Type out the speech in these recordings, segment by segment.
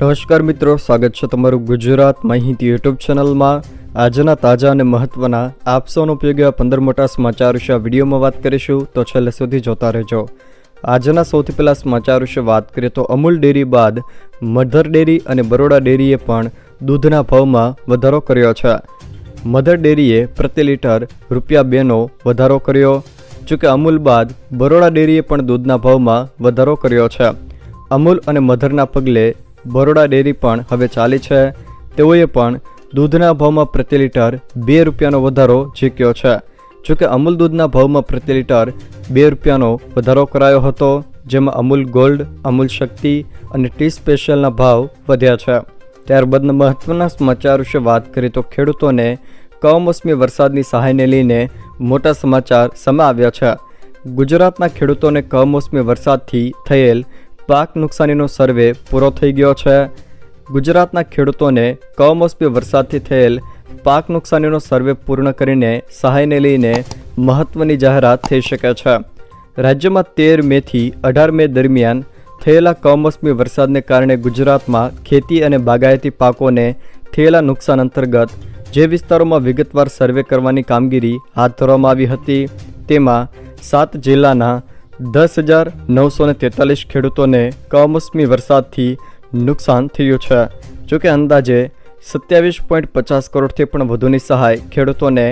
નમસ્કાર મિત્રો, સ્વાગત છે તમારું ગુજરાત માહિતી યુટ્યુબ ચેનલમાં। આજના તાજા અને મહત્વના આપ સૌનો ઉપયોગી 15 મોટા સમાચાર વિશે વિડીયોમાં વાત કરીશું, તો છેલ્લે સુધી જોતા રહેજો। આજના સૌથી પહેલા સમાચાર વિશે વાત કરીએ તો અમૂલ ડેરી બાદ મધર ડેરી અને બરોડા ડેરીએ પણ દૂધના ભાવમાં વધારો કર્યો છે। મધર ડેરીએ પ્રતિ લીટર ₹2 નો વધારો કર્યો, જોકે અમૂલ બાદ બરોડા ડેરીએ પણ દૂધના ભાવમાં વધારો કર્યો છે। અમૂલ અને મધરના પગલે બરોડા ડેરી પણ હવે ચાલી છે। તેઓએ પણ દૂધના ભાવમાં પ્રતિ લીટર ₹2 નો વધારો ઝીક્યો છે। જોકે અમૂલ દૂધના ભાવમાં પ્રતિ લીટર ₹2 નો વધારો કરાયો હતો, જેમાં અમૂલ ગોલ્ડ, અમૂલ શક્તિ અને ટી સ્પેશિયલના ભાવ વધ્યા છે। ત્યારબાદના મહત્વના સમાચાર વિશે વાત કરીએ તો ખેડૂતોને કમોસમી વરસાદની સહાયને લઈને મોટા સમાચાર સામે આવ્યા છે। ગુજરાતના ખેડૂતોને કમોસમી વરસાદથી થયેલ પાક નુકસાનીનો સર્વે પૂરો થઈ ગયો છે। ગુજરાતના ખેડૂતોને કમોસમી વરસાદથી થયેલ પાક નુકસાનીનો સર્વે પૂર્ણ કરીને સહાયને લઈને મહત્વની જાહેરાત થઈ શકે છે। રાજ્યમાં 13 મે થી 18 મે દરમિયાન થયેલા કમોસમી વરસાદને કારણે ગુજરાતમાં ખેતી અને બાગાયતી પાકોને થયેલા નુકસાન અંતર્ગત જે વિસ્તારોમાં વિગતવાર સર્વે કરવાની કામગીરી હાથ ધરવામાં આવી હતી, તેમાં 7 જિલ્લાના 10,943 ખેડૂતોને કમોસમી વરસાદથી નુકસાન થયું છે। જોકે અંદાજે 27.50 કરોડથી પણ વધુની સહાય ખેડૂતોને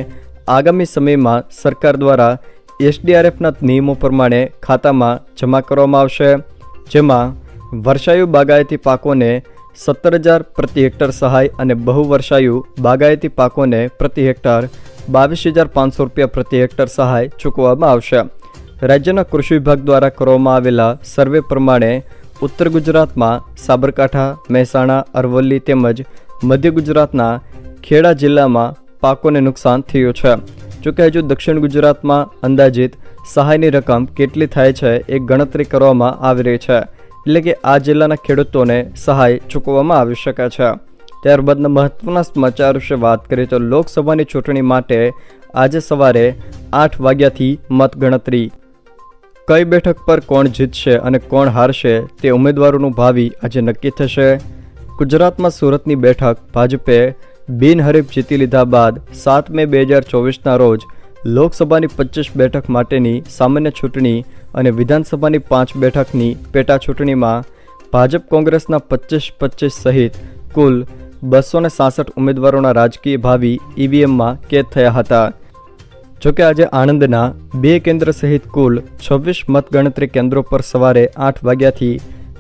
આગામી સમયમાં સરકાર દ્વારા SDRFના નિયમો પ્રમાણે ખાતામાં જમા કરવામાં આવશે, જેમાં વર્ષાયુ બાગાયતી પાકોને 17,000 પ્રતિ હેક્ટર સહાય અને બહુવર્ષાયુ બાગાયતી પાકોને પ્રતિ હેક્ટર ₹22,500 પ્રતિ હેક્ટર સહાય ચૂકવવામાં આવશે। રાજ્યના કૃષિ વિભાગ દ્વારા કરવામાં આવેલા સર્વે પ્રમાણે ઉત્તર ગુજરાતમાં સાબરકાંઠા, મહેસાણા, અરવલ્લી તેમજ મધ્ય ગુજરાતના ખેડા જિલ્લામાં પાકોને નુકસાન થયું છે। જોકે હજુ દક્ષિણ ગુજરાતમાં અંદાજિત સહાયની રકમ કેટલી થાય છે એ ગણતરી કરવામાં આવી રહી છે, એટલે કે આ જિલ્લાના ખેડૂતોને સહાય ચૂકવવામાં આવી શકે છે। ત્યારબાદના મહત્વના સમાચાર વિશે વાત કરીએ તો લોકસભાની ચૂંટણી માટે આજે સવારે 8 વાગ્યાથી મતગણતરી। કઈ બેઠક પર કોણ જીતશે અને કોણ હારશે તે ઉમેદવારોનું ભાવિ આજે નક્કી થશે। ગુજરાતમાં સુરતની બેઠક ભાજપે બિનહરીફ જીતી લીધા બાદ 7 મે 2024ના રોજ લોકસભાની 25 બેઠક માટેની સામાન્ય ચૂંટણી અને વિધાનસભાની 5 બેઠકની પેટા ચૂંટણીમાં ભાજપ કોંગ્રેસના 25-25 સહિત કુલ 266 ઉમેદવારોના રાજકીય ભાવિ EVMમાં કેદ થયા હતા। જોકે આજે આણંદના 2 કેન્દ્ર સહિત કુલ 26 મતગણતરી કેન્દ્રો પર સવારે 8 વાગ્યાથી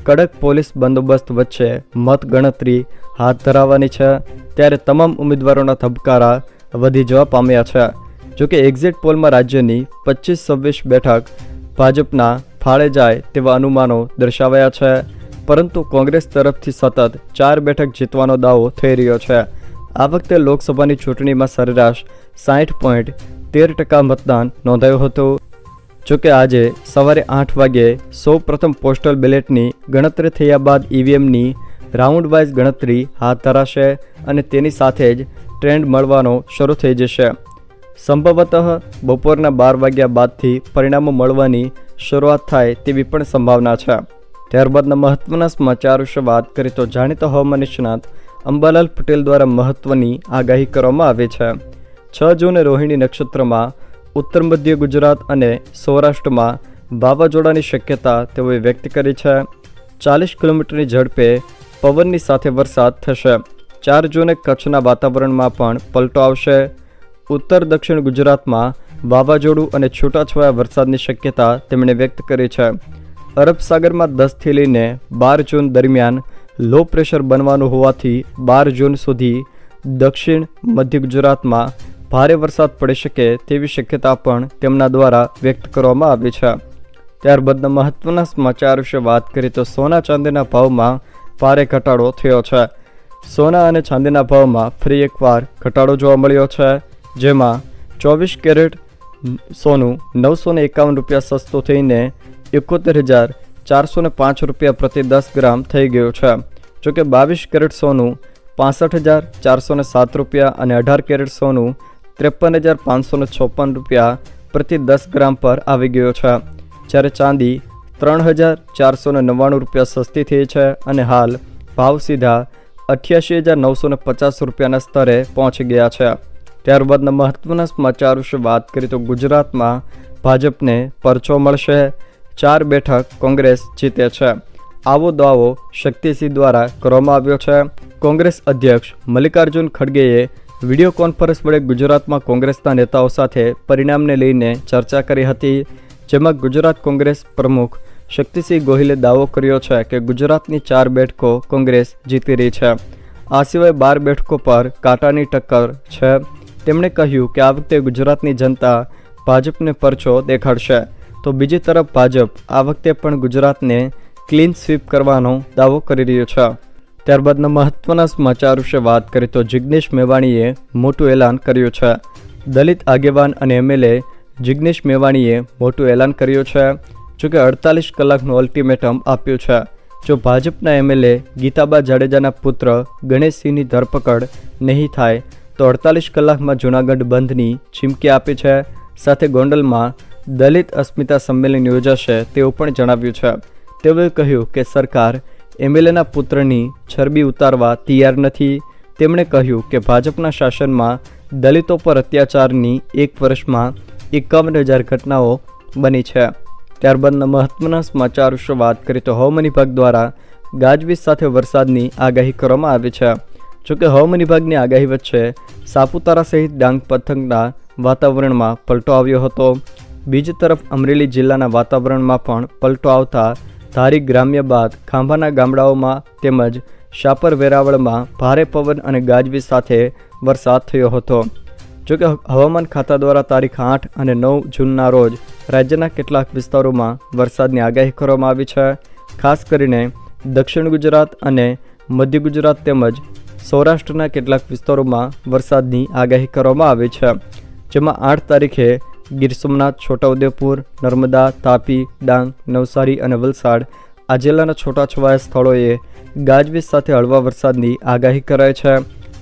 કડક પોલીસ બંદોબસ્ત વચ્ચે મતગણતરી હાથ ધરાવવાની છે। ત્યારે તમામ ઉમેદવારોના ધબકારા વધી જવા પામ્યા છે। જોકે એક્ઝિટ પોલમાં રાજ્યની 25-26 બેઠક ભાજપના ફાળે જાય તેવા અનુમાનો દર્શાવાયા છે, પરંતુ કોંગ્રેસ તરફથી સતત 4 બેઠક જીતવાનો દાવો થઈ રહ્યો છે। આ વખતે લોકસભાની ચૂંટણીમાં સરેરાશ 60.13% મતદાન નોંધાયું હતું। જોકે આજે સવારે 8 વાગ્યે સૌ પ્રથમ પોસ્ટલ બેલેટની ગણતરી થયા બાદ EVMની રાઉન્ડ વાઇઝ ગણતરી હાથ ધરાશે અને તેની સાથે જ ટ્રેન્ડ મળવાનો શરૂ થઈ જશે। સંભવતઃ બપોરના 12 વાગ્યા બાદથી પરિણામો મળવાની શરૂઆત થાય તેવી પણ સંભાવના છે। ત્યારબાદના મહત્વના સમાચાર વિશે વાત કરીએ તો જાણીતા હવામાન નિષ્ણાત અંબાલાલ પટેલ દ્વારા મહત્વની આગાહી કરવામાં આવી છે। 6 જૂને રોહિણી નક્ષત્રમાં ઉત્તર મધ્ય ગુજરાત અને સૌરાષ્ટ્રમાં વાવાઝોડાની શક્યતા તેઓએ વ્યક્ત કરી છે। 40 કિલોમીટરની ઝડપે પવનની સાથે વરસાદ થશે। 4 જૂને કચ્છના વાતાવરણમાં પણ પલટો આવશે। ઉત્તર દક્ષિણ ગુજરાતમાં વાવાઝોડું અને છૂટાછવાયા વરસાદની શક્યતા તેમણે વ્યક્ત કરી છે। અરબ સાગરમાં 10 થી લઈને 12 જૂન દરમિયાન લો પ્રેશર બનવાનું હોવાથી 12 જૂન સુધી દક્ષિણ મધ્ય ગુજરાતમાં ભારે વરસાદ પડી શકે તેવી શક્યતા પણ તેમના દ્વારા વ્યક્ત કરવામાં આવી છે। ત્યારબાદના મહત્વના સમાચાર વિશે વાત કરીએ તો સોના ચાંદીના ભાવમાં ભારે ઘટાડો થયો છે। સોના અને ચાંદીના ભાવમાં ફરી એકવાર ઘટાડો જોવા મળ્યો છે, જેમાં 24 કેરેટ સોનું ₹951 સસ્તું થઈને ₹71,405 પ્રતિ 10 ગ્રામ થઈ ગયું છે। જોકે 22 કેરેટ સોનું ₹65,407 અને 18 કેરેટ સોનું ₹53,556 પ્રતિ 10 ગ્રામ પર આવી ગયો છે, જ્યારે ચાંદી ₹3,499 સસ્તી થઈ છે અને હાલ ભાવ સીધા 88,950 રૂપિયાના સ્તરે પહોંચી ગયા છે। ત્યારબાદના મહત્વના સમાચાર વિશે વાત કરીએ તો ગુજરાતમાં ભાજપને પરચો મળશે, 4 બેઠક કોંગ્રેસ જીતે છે, આવો દાવો શક્તિસિંહ દ્વારા કરવામાં આવ્યો છે। કોંગ્રેસ અધ્યક્ષ મલ્લિકાર્જુન ખડગેએ વિડીયો કોન્ફરન્સ વડે ગુજરાતમાં કોંગ્રેસના નેતાઓ સાથે પરિણામને લઈને ચર્ચા કરી હતી, જેમાં ગુજરાત કોંગ્રેસ પ્રમુખ શક્તિસિંહ ગોહિલે દાવો કર્યો છે કે ગુજરાતની 4 બેઠકો કોંગ્રેસ જીતી રહી છે। આ સિવાય 12 બેઠકો પર કાંટાની ટક્કર છે। તેમણે કહ્યું કે આ વખતે ગુજરાતની જનતા ભાજપને પરચો દેખાડશે, તો બીજી તરફ ભાજપ આ વખતે પણ ગુજરાતને ક્લીન સ્વીપ કરવાનો દાવો કરી રહ્યો છે। ત્યારબાદના મહત્વના સમાચાર વિશે વાત કરીએ તો જિગ્નેશ મેવાણીએ મોટું એલાન કર્યું છે। દલિત આગેવાન અને એમએલએ જિગ્નેશ મેવાણીએ મોટું એલાન કર્યું છે, જોકે 48 કલાકનું અલ્ટિમેટમ આપ્યું છે। જો ભાજપના એમએલએ ગીતાબા જાડેજાના પુત્ર ગણેશસિંહની ધરપકડ નહીં થાય તો 48 કલાકમાં જૂનાગઢ બંધની ચીમકી આપી છે। સાથે ગોંડલમાં દલિત અસ્મિતા સંમેલન યોજાશે તેવું પણ જણાવ્યું છે। તેઓએ કહ્યું કે સરકાર એમએલએના પુત્રની છરબી ઉતારવા તૈયાર નથી। તેમણે કહ્યું કે ભાજપના શાસનમાં દલિતો પર અત્યાચારની 1 વર્ષમાં 51,000 ઘટનાઓ બની છે। ત્યારબાદના મહત્વના સમાચાર વિશે વાત કરીએ તો હવામાન વિભાગ દ્વારા ગાજવીજ સાથે વરસાદની આગાહી કરવામાં આવી છે। જોકે હવામાન વિભાગની આગાહી વચ્ચે સાપુતારા સહિત ડાંગ પંથકના વાતાવરણમાં પલટો આવ્યો હતો। બીજી તરફ અમરેલી જિલ્લાના વાતાવરણમાં પણ પલટો આવતા ધારી ગ્રામ્ય બાદ ખાંભાના ગામડાઓમાં તેમજ શાપર વેરાવળમાં ભારે પવન અને ગાજવીજ સાથે વરસાદ થયો હતો। જોકે હવામાન ખાતા દ્વારા તારીખ 8 અને 9 જૂનના રોજ રાજ્યના કેટલાક વિસ્તારોમાં વરસાદની આગાહી કરવામાં આવી છે। ખાસ કરીને દક્ષિણ ગુજરાત અને મધ્ય ગુજરાત તેમજ સૌરાષ્ટ્રના કેટલાક વિસ્તારોમાં વરસાદની આગાહી કરવામાં આવી છે, જેમાં 8 તારીખે ગીર સોમનાથ, છોટાઉદેપુર, નર્મદા, તાપી, ડાંગ, નવસારી અને વલસાડ આ જિલ્લાના છૂટાછવાયા સ્થળોએ ગાજવીજ સાથે હળવા વરસાદની આગાહી કરાઈ છે।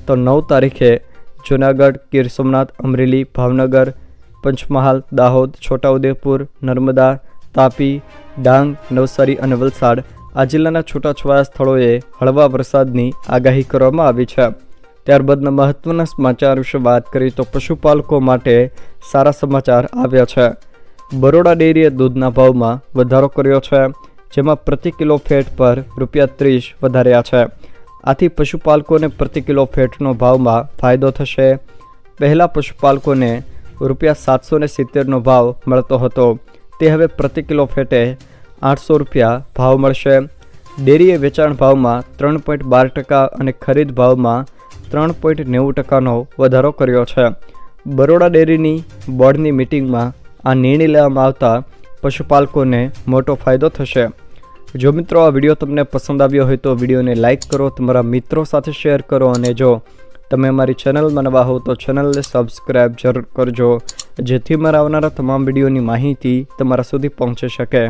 તો 9 તારીખે જૂનાગઢ, ગીર સોમનાથ, અમરેલી, ભાવનગર, પંચમહાલ, દાહોદ, છોટાઉદેપુર, નર્મદા, તાપી, ડાંગ, નવસારી અને વલસાડ આ જિલ્લાના છૂટાછવાયા સ્થળોએ હળવા વરસાદની આગાહી કરવામાં આવી છે। ત્યારબાદના મહત્વના સમાચાર વિશે વાત કરીએ તો પશુપાલકો માટે સારા સમાચાર આવ્યા છે। બરોડા ડેરીએ દૂધના ભાવમાં વધારો કર્યો છે, જેમાં પ્રતિ કિલો ફેટ પર ₹30 વધાર્યા છે। આથી પશુપાલકોને પ્રતિ કિલો ફેટનો ભાવમાં ફાયદો થશે। પહેલાં પશુપાલકોને ₹770નો ભાવ મળતો હતો, તે હવે પ્રતિ કિલો ફેટે ₹800 ભાવ મળશે। ડેરીએ વેચાણ ભાવમાં 3.12% અને ખરીદ ભાવમાં 3.90%નો વધારો કર્યો છે। બરોડા ડેરીની બોર્ડની મિટિંગમાં આ નિર્ણય લેવામાં આવતા પશુપાલકોને મોટો ફાયદો થશે। જો મિત્રો આ વિડીયો તમને પસંદ આવ્યો હોય તો વિડીયોને લાઇક કરો, તમારા મિત્રો સાથે શેર કરો અને જો તમે અમારી ચેનલમાં નવા હો તો ચેનલને સબસ્ક્રાઈબ જરૂર કરજો, જેથી મારા આવનારા તમામ વિડીયોની માહિતી તમારા સુધી પહોંચી શકે।